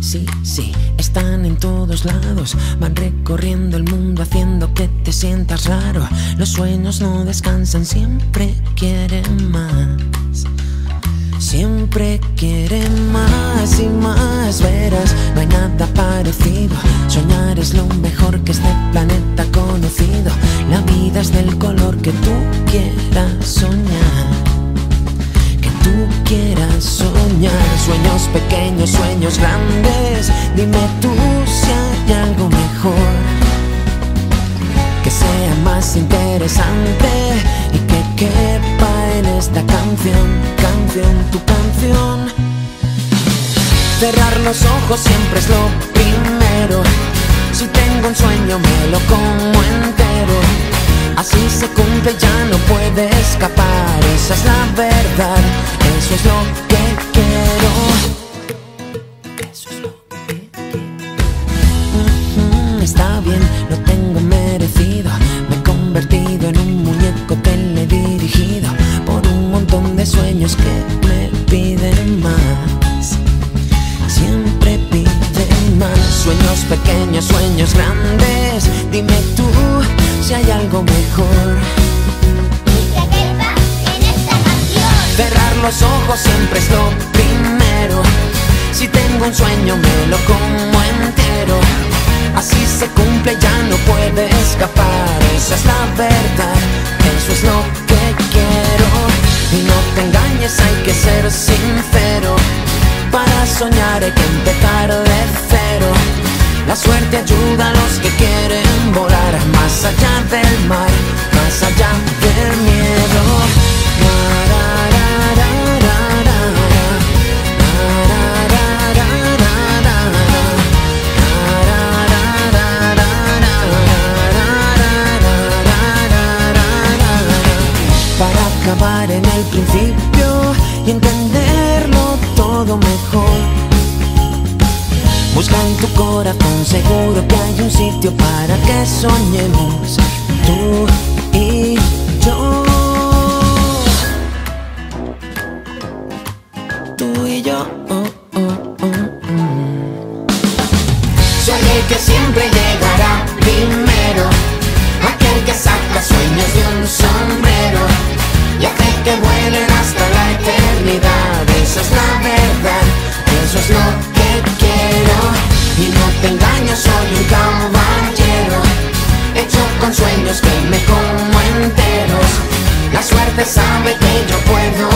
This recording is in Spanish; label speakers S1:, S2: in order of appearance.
S1: sí, sí, están en todos lados. Van recorriendo el mundo haciendo que te sientas raro. Los sueños no descansan, siempre quieren más. Siempre quieren más y más, verás, no hay nada parecido. Soñar es lo mejor que este planeta ha conocido. La vida es del color que tú quieras soñar. Que tú quieras soñar. Sueños pequeños, sueños grandes. Dime tú si hay algo mejor, que sea más interesante y que quepa en esta canción, tu canción. Cerrar los ojos siempre es lo primero. Si tengo un sueño me lo como entero. Así se cumple, ya no puede escapar. Esa es la verdad, eso es lo que quiero. Eso es lo que quiero. Está bien, lo tengo merecido. Me he convertido en un muñeco teledirigido por un montón de sueños que me piden más. Siempre piden más. Sueños pequeños, sueños grandes. Dime tú si hay algo mejor.
S2: Que quepa en esta canción.
S1: Cerrar los ojos siempre es lo primero. Si tengo un sueño me lo como entero. Así se cumple, ya no puede escapar. Esa es la verdad, eso es lo que quiero. Y no te engañes, hay que ser sincero. Para soñar hay que empezar de cero. La suerte ayuda a los que quieren volar más allá del mar, más allá del miedo. Para acabar en el principio y entenderlo todo mejor, busca en tu corazón, seguro que hay un sitio para que soñemos tú y yo. Tú y yo. Soñé que siempre llegará primero aquel que saca sueños de un sombrero y hace que vuelen hasta la eternidad. Esa es la verdad, eso es lo que quiero. Y no te engaño, soy un caballero hecho con sueños que me como enteros. La suerte sabe que yo puedo